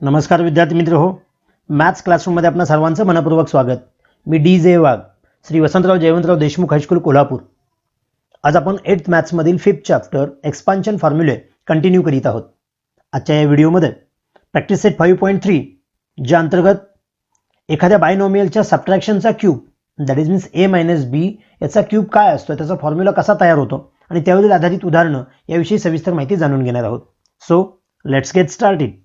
नमस्कार विद्यार्थी मित्र हो, मॅथ्स क्लासरूममध्ये आपणा सर्वांचं मनपूर्वक स्वागत. मी DJ वाघ, श्री वसंतराव जयवंतराव देशमुख हायस्कूल कोल्हापूर. आज आपण 8th मॅथ्समधील 5th चॅप्टर एक्सपान्शन फॉर्म्युले कंटिन्यू करीत आहोत. आजच्या या व्हिडिओमध्ये प्रॅक्टिस सेट 5.3 ज्या अंतर्गत एखाद्या बायनोमियलच्या सबट्रॅक्शनचा cube that is means a - b याचा क्यूब काय असतो, त्याचा फॉर्म्युला कसा तयार होतो आणि त्यावरील आधारित उदाहरणं याविषयी सविस्तर माहिती जाणून घेणार आहोत. So let's get started.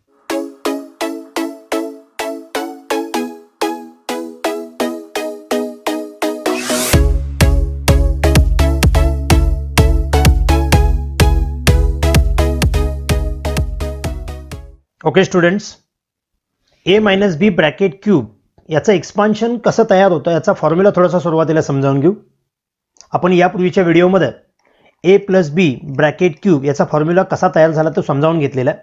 Okay students, a - b bracket cube याचं एक्सपान्शन कसं तयार होतं याचा फॉर्म्युला थोडासा सुरुवातीला समजावून घेऊ. आपण यापूर्वीच्या व्हिडिओमध्ये a + b ब्रॅकेट क्यूब याचा फॉर्म्युला कसा तयार झाला तो समजावून घेतलेला आहे.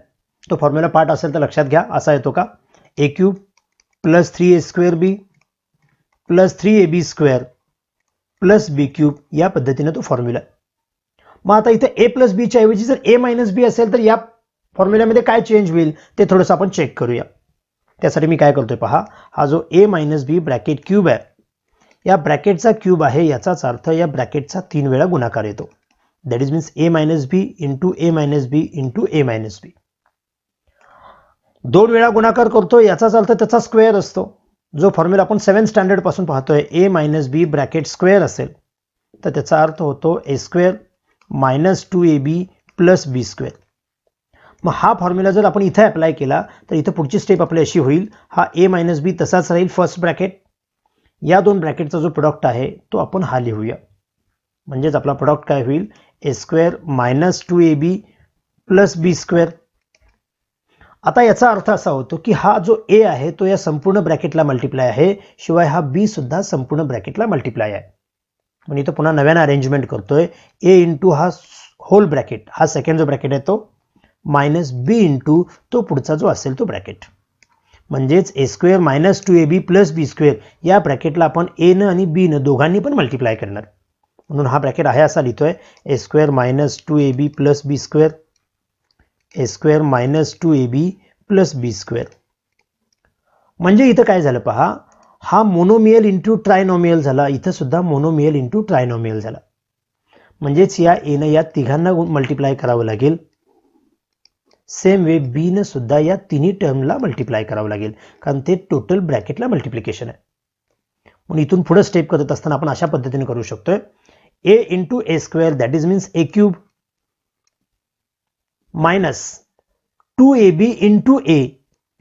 तो फॉर्म्युला पाठ असेल तर लक्षात घ्या. असा येतो का, a³ + 3a² + 3ab² + b³ या पद्धतीने तो फॉर्म्युला. मग आता इथे a + b च्या ऐवजी जर a - b असेल तर या फॉर्म्युल्यामध्ये काय चेंज होईल ते थोडंसं आपण चेक करूया. त्यासाठी मी काय करतोय पहा, हा जो a - b ब्रॅकेट क्यूब आहे या ब्रॅकेटचा क्यूब आहे, याचाच अर्थ या ब्रॅकेटचा 3 वेळा गुणाकार येतो. That is means a - b × a - b × a - b. 2 वेळा गुणाकार करतो याचाच अर्थ त्याचा स्क्वेअर असतो. जो फॉर्म्युला आपण 7th स्टँडर्ड पासून पाहतोय a - b ब्रॅकेट स्क्वेअर असेल तर त्याचा अर्थ होतो a² - 2ab + b². मग हा फॉर्म्युला जर आपण इथे अप्लाय केला तर इथे पुढची स्टेप आपली अशी होईल, हा a - b तसाच राहील फर्स्ट ब्रॅकेट. या दोन ब्रॅकेटचा जो प्रोडक्ट आहे तो आपण हा लिहूया. म्हणजेच आपला प्रोडक्ट काय होईल, a² - 2ab + b². आता याचा अर्थ असा होतो की हा जो a आहे तो या संपूर्ण ब्रॅकेटला मल्टिप्लाय आहे, शिवाय हा b सुद्धा संपूर्ण ब्रॅकेटला मल्टिप्लाय आहे. म्हणजे इथं पुन्हा नव्याने अरेंजमेंट करतोय. a × हा होल ब्रॅकेट, हा सेकंड जो ब्रॅकेट आहे तो, -b × तो पुढचा जो असेल तो ब्रॅकेट. म्हणजेच a² - 2ab + b² या ब्रॅकेटला आपण a न आणि b न दोघांनी पण मल्टिप्लाय करणार. म्हणून हा ब्रॅकेट आहे असा लिहितोय, a² - 2ab + b², a² - 2ab + b². म्हणजे इथं काय झालं पहा, हा मोनोमियल × ट्रायनोमियल झाला. इथं सुद्धा मोनोमियल × ट्रायनोमियल झाला. म्हणजेच या a न या तिघांना मल्टिप्लाय करावं लागेल. सेम वे b न सुद्धा या तिन्ही टर्मला मल्टिप्लाय करावं लागेल, कारण ते टोटल ब्रॅकेटला मल्टिप्लिकेशन आहे. म्हणून इथून पुढे स्टेप करत असताना आपण अशा पद्धतीने करू शकतोय, a × a² that is means a³ - 2ab × a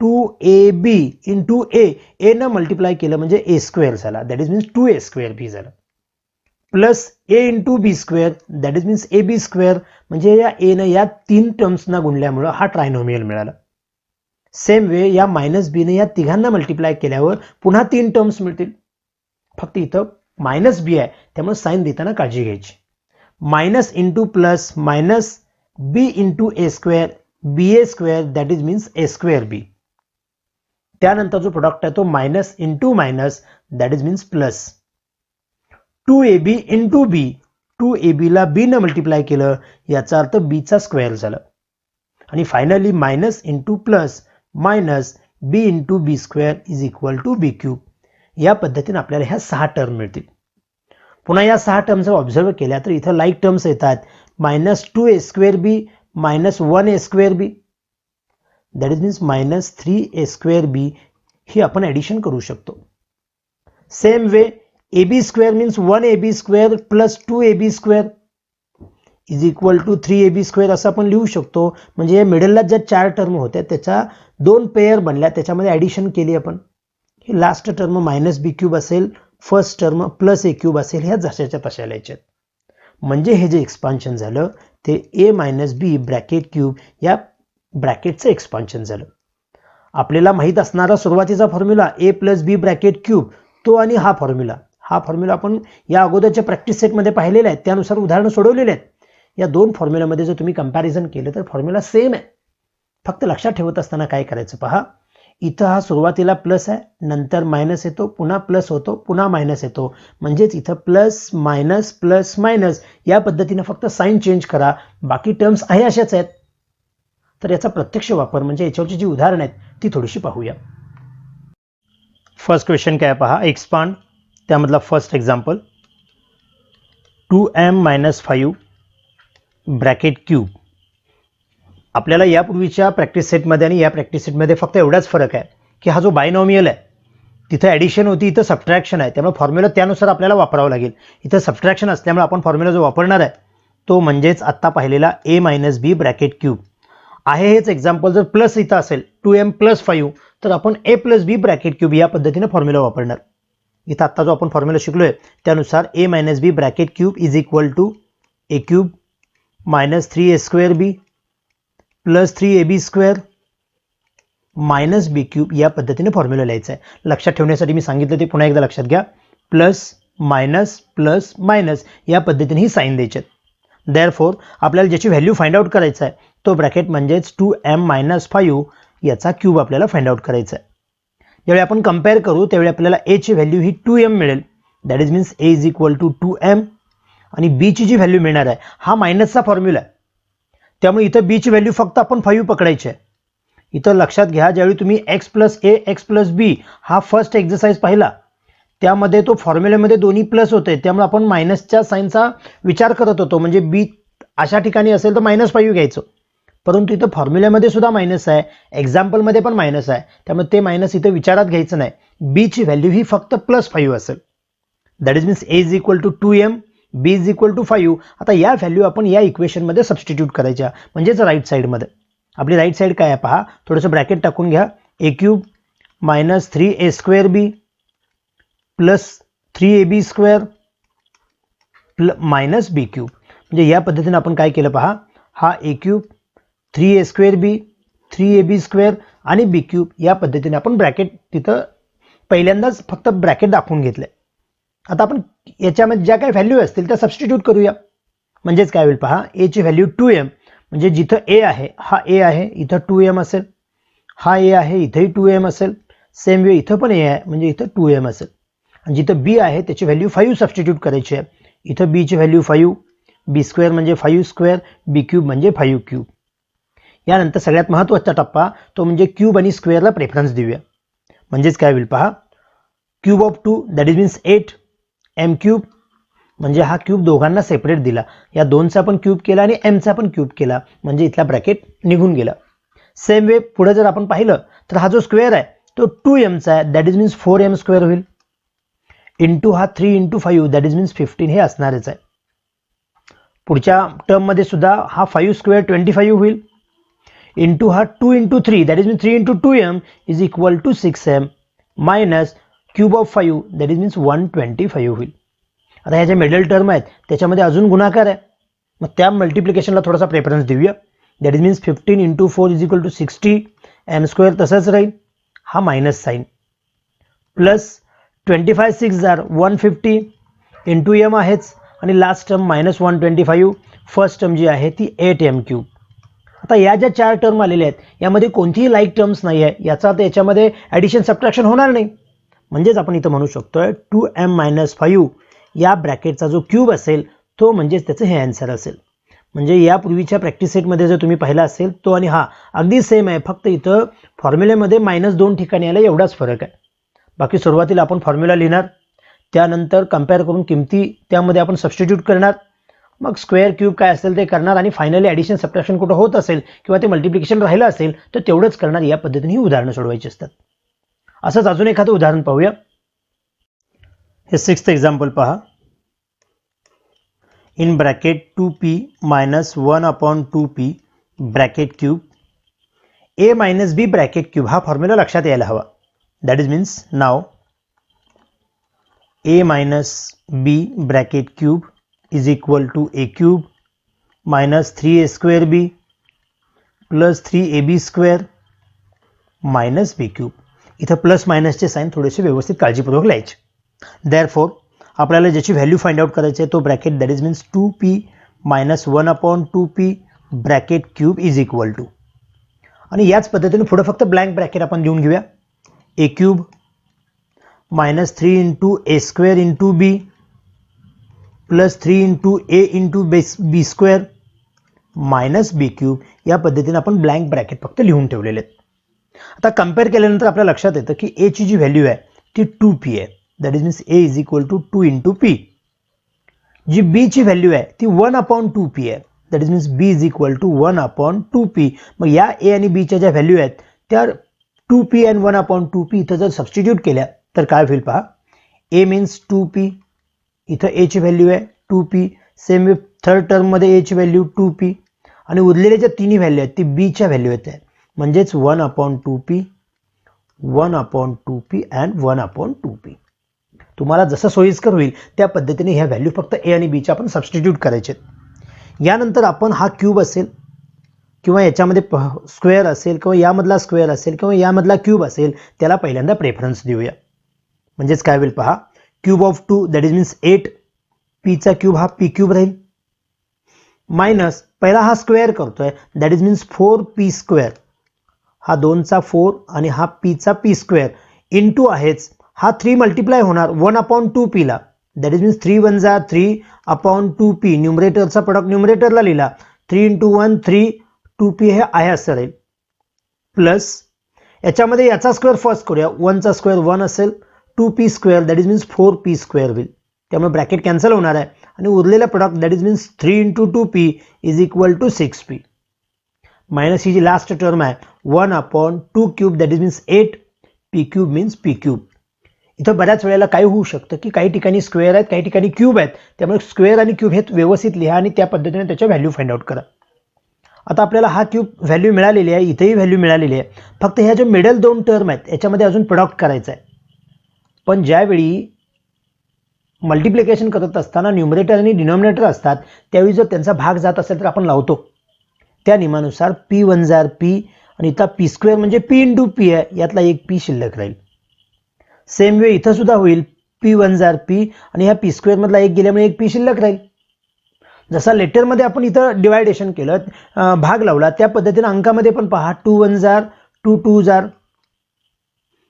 2ab × a न मल्टिप्लाय केलं म्हणजे a² झाला, दॅट इज मीन्स 2a²b झाला, plus a × b² that is means ab². म्हणजे या a न या 3 टर्म्सना गुणल्यामुळे हा ट्रायनोमियल मिळाला. सेम वे या -b ने या तिघांना मल्टिप्लाय केल्यावर पुन्हा 3 टर्म्स मिळतील. फक्त इथं -b आहे त्यामुळे साइन देताना काळजी घ्यायची. Minus × plus -b × a² ba² that is means a²b. त्यानंतर जो प्रोडक्ट आहे तो minus × minus that is means plus 2ab × b 2ab ला b न मल्टिप्लाय केलं याचा अर्थ b चा स्क्वेअर झाला. आणि finally minus × plus minus b × b² is equal to b³. या पद्धतीने आपल्याला ह्या 6 टर्म मिळतील. पुन्हा या 6 टर्म जर ऑब्झर्व केल्या तर इथं लाईक टर्म्स येतात, -2a²b - 1a²b that is means -3a²b ही आपण ॲडिशन करू शकतो. Same way ab² means 1ab² + 2ab² is equal to 3ab² असं आपण लिहू शकतो. म्हणजे या मिडलला ज्या 4 टर्म होत्या त्याच्या 2 पेअर बनल्या, त्याच्यामध्ये ॲडिशन केली आपण. ही लास्ट टर्म -b³ असेल, फर्स्ट टर्म +a³ असेल, ह्या जशाच्या तशा लिहायच्यात. म्हणजे हे जे एक्सपान्शन झालं ते a - b ब्रॅकेट क्यूब या ब्रॅकेटचं एक्सपान्शन झालं. आपल्याला माहीत असणारा सुरुवातीचा formula a + b bracket cube तो आणि हा फॉर्म्युला आपण या अगोदरच्या प्रॅक्टिस सेटमध्ये पाहिलेला आहे, त्यानुसार उदाहरणं सोडवलेले आहेत. या 2 फॉर्म्युल्यामध्ये जर तुम्ही कंपॅरिझन केलं तर फॉर्म्युला सेम आहे. फक्त लक्षात ठेवत असताना काय करायचं पहा, इथं हा सुरुवातीला प्लस आहे, नंतर मायनस येतो, पुन्हा प्लस होतो, पुन्हा मायनस येतो. म्हणजेच इथं प्लस मायनस प्लस मायनस या पद्धतीने फक्त साइन चेंज करा, बाकी टर्म्स आहे अशाच आहेत. तर याचा प्रत्यक्ष वापर म्हणजे याच्यावरची जी उदाहरणं आहेत ती थोडीशी पाहूया. फर्स्ट क्वेश्चन काय पहा, एक्सपांड, त्यामधला first example 2m-5 bracket cube. आपल्याला यापूर्वीच्या प्रॅक्टिस सेटमध्ये आणि या प्रॅक्टिस सेटमध्ये फक्त एवढाच फरक आहे की हा जो बायनॉमियल आहे तिथं ॲडिशन होती, इथं सबट्रॅक्शन आहे, त्यामुळे फॉर्म्युला त्यानुसार आपल्याला वापरावं लागेल. इथं सबट्रॅक्शन असल्यामुळे आपण फॉर्म्युला जो वापरणार आहे तो म्हणजेच आत्ता पाहिलेला a-b ब्रॅकेट क्यूब आहे. हेच एक्झाम्पल जर प्लस इथं असेल 2m+5 तर आपण a+b ब्रॅकेट क्यूब या पद्धतीने फॉर्म्युला वापरणार. इथं आत्ता जो आपण फॉर्म्युला शिकलोय त्यानुसार a-b bracket cube is equal to a cube minus 3a² plus 3ab² minus b cube या पद्धतीने फॉर्म्युला लिहायचा आहे. लक्षात ठेवण्यासाठी मी सांगितलं ते पुन्हा एकदा लक्षात घ्या. प्लस मायनस या पद्धतीने ही साईन द्यायचे. देअरफॉर आपल्याला ज्याची व्हॅल्यू फाइंड आउट करायचा आहे तो ब्रॅकेट म्हणजेच 2m-5 याचा क्यूब आपल्याला फाइंड आउट करायचा आहे. ज्यावेळी आपण कंपेअर करू त्यावेळी आपल्याला a ची व्हॅल्यू ही 2m मिळेल, that is means a is equal to 2m, आणि b ची जी व्हॅल्यू मिळणार आहे हा मायनसचा फॉर्म्युला आहे, त्यामुळे इथं b ची व्हॅल्यू फक्त आपण 5 पकडायची आहे. इथं लक्षात घ्या, ज्यावेळी तुम्ही x+a x+b हा फर्स्ट एक्सरसाइज पाहिला त्यामध्ये तो फॉर्म्युल्यामध्ये दोन्ही प्लस होते, त्यामुळे आपण मायनसच्या साईनचा विचार करत होतो, म्हणजे b अशा ठिकाणी असेल तर -5 घ्यायचं. परंतु इथं फॉर्म्युल्यामध्ये सुद्धा मायनस आहे, एक्झाम्पलमध्ये पण मायनस आहे, त्यामुळे ते मायनस इथं विचारात घ्यायचं नाही. b ची व्हॅल्यू ही फक्त +5 असेल, that is means a is equal to 2m, b is equal to 5. आता या व्हॅल्यू आपण या इक्वेशनमध्ये सबस्टिट्यूट करायच्या, म्हणजेच राईट साईडमध्ये. आपली राईट साईड काय आहे पहा, थोडंसं ब्रॅकेट टाकून घ्या. a cube minus 3a² plus 3ab² minus b cube. म्हणजे या पद्धतीने आपण काय केलं पहा, हा a क्यूब 3a²b 3ab² आणि बी क्यूब या पद्धतीने आपण ब्रॅकेट तिथं पहिल्यांदाच फक्त ब्रॅकेट दाखवून घेतले. आता आपण याच्यामध्ये ज्या काही व्हॅल्यू असतील त्या सबस्टिट्यूट करूया. म्हणजेच काय होईल पहा, a ची व्हॅल्यू 2m, म्हणजे जिथं a आहे हा a आहे, इथं 2m असेल, हा a आहे इथंही 2m असेल, सेम वे इथं पण a आहे म्हणजे इथं 2m असेल, आणि जिथं b आहे त्याची व्हॅल्यू 5 सबस्टिट्यूट करायची आहे. इथं b ची व्हॅल्यू 5, b² म्हणजे 5², बी क्यूब म्हणजे 5 क्यूब. यानंतर सगळ्यात महत्त्वाचा टप्पा तो म्हणजे क्यूब आणि स्क्वेअरला प्रेफरन्स देऊया. म्हणजेच काय होईल पहा, cube of 2 that is means 8m cube, म्हणजे हा क्यूब दोघांना सेपरेट दिला, या 2चा पण क्यूब केला आणि mचा पण क्यूब केला, म्हणजे इथला ब्रॅकेट निघून गेला. सेम वे पुढे जर आपण पाहिलं तर हा जो स्क्वेअर आहे तो 2mचा आहे, दॅट इज मीन्स 4m² होईल, इंटू हा 3 × 5 दॅट इज मीन्स 15 हे असणारच आहे. पुढच्या टर्ममध्ये सुद्धा हा 5² 25 होईल, इंटू हा 2 × 3 that is means 3 × 2m is equal to 6m minus cube of 5 that is means 125 होईल. आता ह्या ज्या मिडल टर्म आहेत त्याच्यामध्ये अजून गुणाकार आहे, मग त्या मल्टिप्लिकेशनला थोडासा प्रेफरन्स देऊया. That is means 15 × 4 is equal to 60, m² तसंच राहील, हा minus sign, plus 25 6 150 into m आहेच, आणि लास्ट टर्म -125, फर्स्ट टर्म जी आहे ती 8m क्यूब. आता या ज्या 4 टर्म आलेल्या आहेत यामध्ये कोणतीही लाईक टर्म्स नाही आहे, याचा आता याच्यामध्ये ॲडिशन सबट्रॅक्शन होणार नाही. म्हणजेच आपण इथं म्हणू शकतोय 2m-5 या ब्रॅकेटचा जो क्यूब असेल तो म्हणजेच त्याचं हे आन्सर असेल. म्हणजे यापूर्वीच्या प्रॅक्टिस सेटमध्ये जर तुम्ही पाहिला असेल तो आणि हा अगदी सेम आहे, फक्त इथं फॉर्म्युल्यामध्ये -2 ठिकाणी आला एवढाच फरक आहे. बाकी सुरुवातीला आपण फॉर्म्युला लिहिणार, त्यानंतर कंपेअर करून किमती त्यामध्ये आपण सबस्टिट्यूट करणार, मग स्क्वेअर क्यूब काय असेल ते करणार, आणि फायनली ॲडिशन सबट्रॅक्शन कुठं होत असेल किंवा ते मल्टिप्लिकेशन राहिलं असेल तर तेवढंच करणार. या पद्धतीने ही उदाहरणं सोडवायची असतात. असंच अजून एखादं उदाहरण पाहूया. हे 6th एक्झाम्पल पहा. In bracket 2p - 1/2p bracket cube a - b bracket cube हा फॉर्म्युला लक्षात यायला हवा. दॅट इज मीन्स नाव a - b bracket cube is equal to a cube minus 3a²b plus 3ab² minus b cube. इथं plus मायनसचे sign थोडेसे व्यवस्थित काळजीपूर्वक लिहायचे. देअरफॉर आपल्याला ज्याची व्हॅल्यू फाइंड आउट करायची आहे तो bracket that is means 2p - 1/2p bracket cube is equal to, आणि याच पद्धतीने पुढे फक्त ब्लँक ब्रॅकेट आपण देऊन घेऊया. a cube minus 3 × a² × b plus 3 × a × b² minus b cube या पद्धतीने आपण ब्लँक ब्रॅकेट फक्त लिहून ठेवलेले आहेत. आता कम्पेअर केल्यानंतर आपल्या लक्षात येतं की एची जी व्हॅल्यू आहे ती 2p आहे. That is means A is equal to 2 into P. जी बीची व्हॅल्यू आहे ती 1/2p आहे. That is means B is equal to 1/2p. मग या ए आणि बीच्या ज्या व्हॅल्यू आहेत त्या 2p आणि 1/2p इथं जर सबस्टिट्यूट केल्या तर काय होईल पहा. ए मीन्स 2p, इथं एची व्हॅल्यू आहे 2p, सेम वे थर्ड टर्ममध्ये एची व्हॅल्यू 2p आणि उरलेल्या ज्या तिन्ही व्हॅल्यू आहेत ती बीच्या व्हॅल्यू आहेत, म्हणजेच 1/2p, 1/2p अँड 1/2p. तुम्हाला जसं सोयीस्कर होईल त्या पद्धतीने ह्या व्हॅल्यू फक्त ए आणि बीच्या आपण सबस्टिट्यूट करायचे. यानंतर आपण हा क्यूब असेल किंवा याच्यामध्ये स्क्वेअर असेल किंवा यामधला स्क्वेअर असेल किंवा यामधला क्यूब असेल त्याला पहिल्यांदा प्रेफरन्स देऊया. म्हणजेच काय होईल पहा. Cube of 2 that is means 8, पीचा क्यूब हा पी क्यूब राहील, मायनस पहिला हा स्क्वेअर करतोय that is means 4p square, हा 2चा 4 आणि हा पीचा पी स्क्वेअर इंटू आहेच हा 3 मल्टिप्लाय होणार 1/2p ला. दॅट इज मीन्स 3 1 जा 3/2p. न्यूमरेटरचा प्रोडक्ट न्यूमरेटरला लिहिला 3 इंटू 1 3, 2p हे आहे असं राहील, प्लस याच्यामध्ये याचा स्क्वेअर फर्स्ट करूया. 1चा स्क्वेअर 1 असेल, 2p square that is means 4p square होईल. त्यामुळे ब्रॅकेट कॅन्सल होणार आहे आणि उरलेला product that is means 3 into 2p is equal to 6p. Minus ही जी लास्ट टर्म आहे 1/2 cube that is means 8, p cube means p cube. इथं बऱ्याच वेळेला काय होऊ शकतं की काही ठिकाणी स्क्वेअर आहेत काही ठिकाणी क्यूब आहेत, त्यामुळे स्क्वेअर आणि क्यूब हे व्यवस्थित लिहा आणि त्या पद्धतीने त्याच्या व्हॅल्यू फाइंड आउट करा. आता आपल्याला हा क्यूब व्हॅल्यू मिळालेली आहे, इथेही व्हॅल्यू मिळालेली आहे, फक्त ह्या ज्या मिडल 2 टर्म आहेत याच्यामध्ये अजून प्रोडक्ट करायचं आहे. पण ज्यावेळी मल्टिप्लिकेशन करत असताना न्यूमरेटर आणि डिनॉमिनेटर असतात त्यावेळी जर त्यांचा भाग जात असेल तर आपण लावतो. त्या नियमानुसार p 1 जार p आणि इथं p स्क्वेअर म्हणजे p इंटू p आहे, यातला एक p शिल्लक राहील. सेम वे इथं सुद्धा होईल p 1 जार p आणि ह्या p स्क्वेअर मधला एक गेल्यामुळे एक p शिल्लक राहील. जसा लेटरमध्ये आपण इथं डिवायडेशन केलं, भाग लावला, त्या पद्धतीने अंकामध्ये पण पहा 2 1 जार 2 2 जार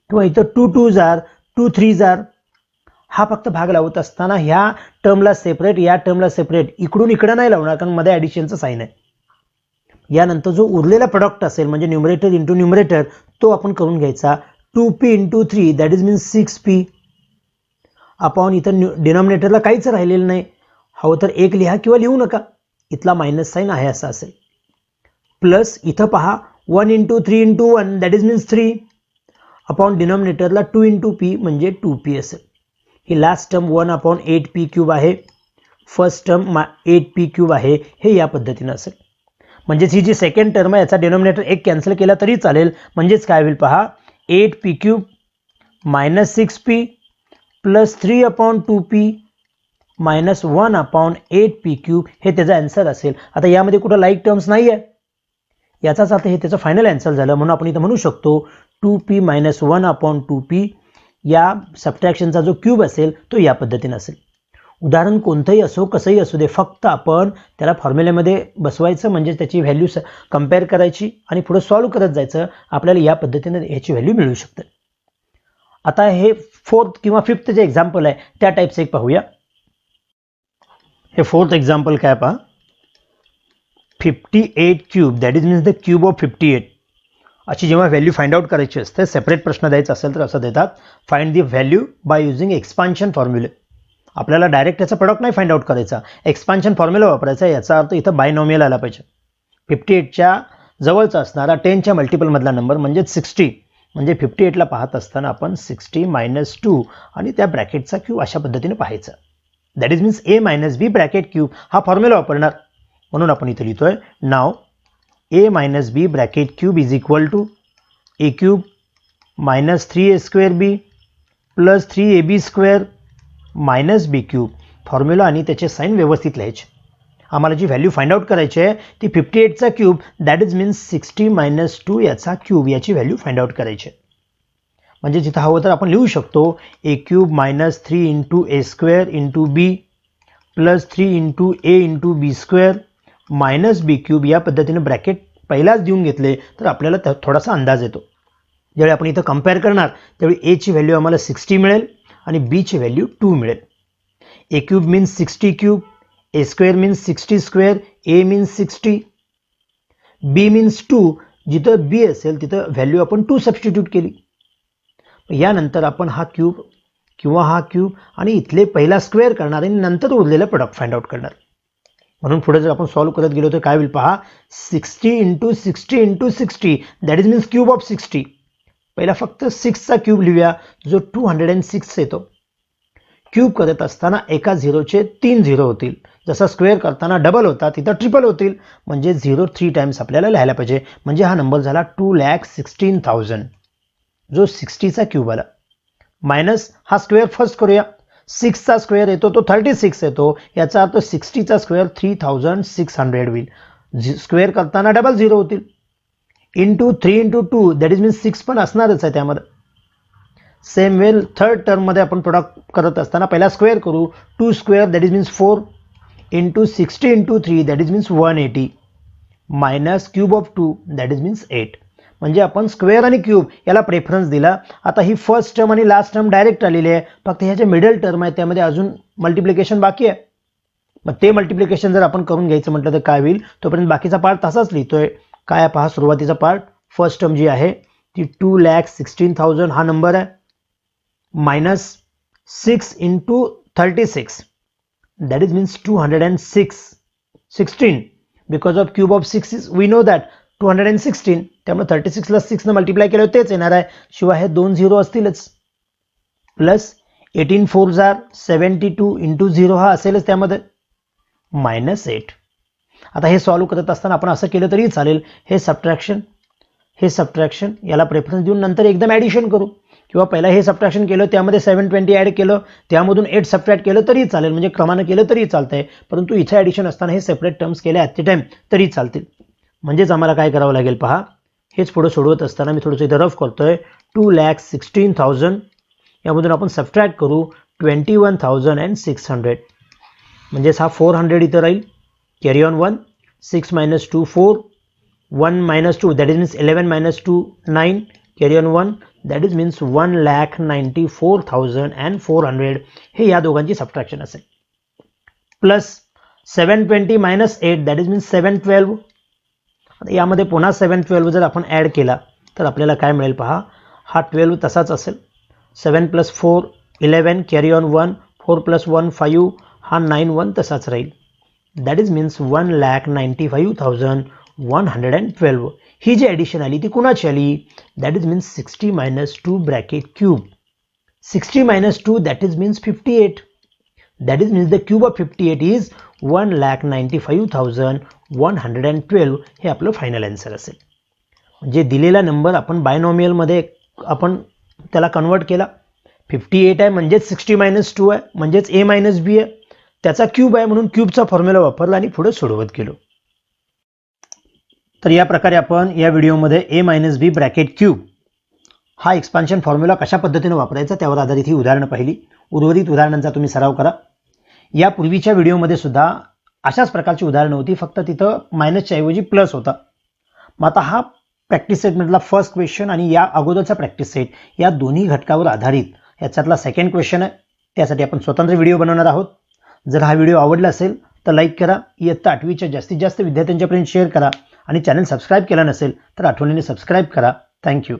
किंवा इथं 2 2 जार 2 3 जार. हा फक्त भाग लावत असताना ह्या टर्मला सेपरेट या टर्मला सेपरेट इकडून इकडे नाही लावणार कारण मध्ये ॲडिशनचं साईन आहे. यानंतर जो उरलेला प्रोडक्ट असेल म्हणजे न्यूमरेटर इंटू न्यूमरेटर तो आपण करून घ्यायचा 2p into 3 that is means 6p. आपण इथं डिनॉमिनेटरला काहीच राहिलेलं नाही, हवं तर एक लिहा किंवा लिहू नका, इथला मायनस साईन आहे असा असेल. प्लस इथं पहा 1 into 3 into 1 that is means 3 upon डिनॉमिनेटरला 2 इंटू p म्हणजे 2p असेल. ही लास्ट टर्म 1/8p क्यूब आहे, फर्स्ट टर्म 8p क्यूब आहे, हे या पद्धतीनं असेल. म्हणजेच ही जी सेकंड टर्म आहे याचा डिनॉमिनेटर एक कॅन्सल केला तरी चालेल. म्हणजेच काय होईल पहा 8p cube minus 6p plus 3/2p minus 1/8p cube हे त्याचा आन्सर असेल. आता यामध्ये कुठं लाईक टर्म्स नाही आहे, याचाच आता हे त्याचं फायनल आन्सर झालं. म्हणून आपण इथं म्हणू शकतो 2p मायनस 1/2p या सबट्रॅक्शनचा जो क्यूब असेल तो या पद्धतीने असेल. उदाहरण कोणतंही असो कसंही असू दे, फक्त आपण त्याला फॉर्म्युल्यामध्ये बसवायचं म्हणजे त्याची व्हॅल्यू कंपेअर करायची आणि पुढे सॉल्व्ह करत जायचं. आपल्याला या पद्धतीने ह्याची व्हॅल्यू मिळू शकते. आता हे 4th किंवा 5th जे एक्झाम्पल आहे त्या टाईपचं एक पाहूया. हे 4th एक्झाम्पल काय पहा 58 cube that is means the cube of 58. अशी जेव्हा व्हॅल्यू फाइंड आउट करायची असते सेपरेट प्रश्न द्यायचा असेल तर असं देतात find the value by using expansion फॉर्म्युले. आपल्याला डायरेक्ट त्याचा प्रोडक्ट नाही फाइंड आउट करायचा, एक्सपान्शन फॉर्म्युला वापरायचा. याचा अर्थ इथं बायनॉमियल आला पाहिजे. 58च्या जवळचा असणारा 10च्या मल्टिपलमधला नंबर म्हणजे 60, म्हणजे 58ला पाहत असताना आपण 60 मायनस 2 आणि त्या ब्रॅकेटचा क्यूब अशा पद्धतीने पाहायचा. That is means a minus b bracket cube हा फॉर्म्युला वापरणार. म्हणून आपण इथे लिहितोय नाव a minus b bracket cube is equal to a cube minus 3a square b plus 3ab square minus b cube. Formula आणि त्याचे साईन व्यवस्थित लिहायचे. आम्हाला जी व्हॅल्यू फाइंड आउट करायची आहे ती 58चा cube that is means 60 minus 2 याचा क्यूब याची व्हॅल्यू फाइंड आउट करायची. म्हणजे जिथं हवं तर आपण लिहू शकतो a cube minus 3 into a square into b plus 3 into a into b square minus b cube. या पद्धतीने ब्रॅकेट पहिलाच देऊन घेतले तर आपल्याला थोडासा अंदाज येतो. ज्यावेळी आपण इथं कंपेअर करणार त्यावेळी a ची व्हॅल्यू आम्हाला 60 मिळेल आणि b ची व्हॅल्यू 2 मिळेल. a cube means 60 cube, a square means 60 square, a means 60. B means 2, जिथं बी असेल तिथं व्हॅल्यू आपण 2 सबस्टिट्यूट केली. यानंतर आपण हा क्यूब किंवा हा क्यूब आणि इथले पहिला स्क्वेअर करणार आणि नंतर उरलेलं प्रोडक्ट फाइंड आउट करणार. म्हणून पुढे जर आपण सॉल्व्ह करत गेलो तर काय होईल पहा, 60 into 60 into 60 that is means cube of 60. पहिला फक्त 6चा क्यूब लिहूया जो 206 येतो. क्यूब करत असताना एका झिरोचे 3 झिरो होतील, जसा स्क्वेअर करताना डबल होता तिथं ट्रिपल होतील, म्हणजे 0 3 टाइम्स आपल्याला लिहायला पाहिजे. म्हणजे हा नंबर झाला 2,16,000 जो 60चा क्यूब आला. मायनस हा स्क्वेअर फर्स्ट करूया. 6चा स्क्वेअर येतो तो 36 येतो, याचा अर्थ 60चा स्क्वेअर 3,600 होईल. स्क्वेअर करताना डबल झिरो होतील. Into 3 into 2 that is means 6 पण असणारच आहे त्यामध्ये. सेम वेल थर्ड टर्ममध्ये आपण प्रोडक्ट करत असताना पहिला स्क्वेअर करू. 2 square that is means 4 into 60 into 3 that is means 180 minus cube of 2 that is means 8. म्हणजे आपण स्क्वेअर आणि क्यूब याला प्रेफरन्स दिला. आता ही फर्स्ट टर्म आणि लास्ट टर्म डायरेक्ट आलेली आहे, फक्त ह्या जे मिडल टर्म आहे त्यामध्ये अजून मल्टिप्लिकेशन बाकी आहे. मग ते मल्टिप्लिकेशन जर आपण करून घ्यायचं म्हटलं तर काय होईल, तोपर्यंत बाकीचा पार्ट तसाच लिहितोय. काय पहा, सुरुवातीचा पार्ट फर्स्ट टर्म जी आहे ती 2,16,000 हा नंबर आहे, minus 6 into 36 that is means 216 because of cube of 6 is we know that 216. त्यामुळे 36ला 6 ने मल्टिप्लाय केलं तेच येणार आहे, शिवाय हे 2 झिरो असतीलच. प्लस 18 4 जार 72 इंटू 0 हा असेलच त्यामध्ये, मायनस 8. आता हे सॉल्व्ह करत असताना आपण असं केलं तरी चालेल, हे सबट्रॅक्शन याला प्रेफरन्स देऊन नंतर एकदम ॲडिशन करू, किंवा पहिला हे सबट्रॅक्शन केलं त्यामध्ये 720 ॲड केलं त्यामधून 8 सबट्रॅक्ट केलं तरी चालेल, म्हणजे क्रमानं केलं तरी चालतंय. परंतु इथे ॲडिशन असताना हे सेपरेट टर्म्स केले ॲट द टाइम तरी चालतील. म्हणजेच आम्हाला काय करावं लागेल पहा, हेच पुढे सोडवत असताना मी थोडंसं इथं रफ करतोय. 2,16,000 यामधून आपण सबट्रॅक्ट करू 21,600, म्हणजेच हा 400 इथं राहील. Carry on 1, 6 minus 2 4, 1 minus 2 that is means 11 minus 2 9, carry on 1 that is means 1,94,400. हे या दोघांची सबट्रॅक्शन असेल. Plus 720 minus 8 that is means 712. यामध्ये पुन्हा 712 जर आपण ॲड केला तर आपल्याला काय मिळेल पहा, हा 12 तसाच असेल. 7 plus 4 11, कॅरी ऑन 1, 4 plus 1 5, हा 9 1 तसाच राहील. That is means 1,95,112. ही जी ॲडिशन आली ती कुणाची आली, that is means 60 minus 2 bracket cube. 60 minus 2 that is means 58. That is means the cube of 58 is 1,95,112. हे आपलं फायनल आन्सर असेल. म्हणजे दिलेला नंबर आपण बायनॉमियलमध्ये आपण त्याला कन्वर्ट केला. 58 आहे म्हणजेच 60 minus 2 आहे, म्हणजेच a minus b आहे, त्याचा क्यूब आहे म्हणून क्यूबचा फॉर्म्युला वापरला आणि पुढे सोडवत गेलो. तर या प्रकारे आपण या व्हिडिओमध्ये a minus b bracket cube हा एक्सपान्शन फॉर्म्युला कशा पद्धतीने वापरायचा त्यावर आधारित ही उदाहरणं पाहिली. उर्वरित उदाहरणांचा तुम्ही सराव करा. या पूर्वीच्या व्हिडिओमध्ये सुद्धा अशाच प्रकारची उदाहरणं होती, फक्त तिथं मायनसच्या ऐवजी प्लस होता. मग आता हा प्रॅक्टिस सेटमधला फर्स्ट क्वेश्चन आणि या अगोदरचा प्रॅक्टिस सेट या दोन्ही घटकावर आधारित याच्यातला सेकंड क्वेश्चन आहे. त्यासाठी आपण स्वतंत्र व्हिडिओ बनवणार आहोत. जर हा व्हिडिओ आवडला असेल तर लाईक करा, इयत्ता 8वीच्या जास्तीत जास्त विद्यार्थ्यांच्यापर्यंत शेअर करा आणि चॅनल सबस्क्राईब केला नसेल तर आठवणीने सबस्क्राईब करा. थँक्यू.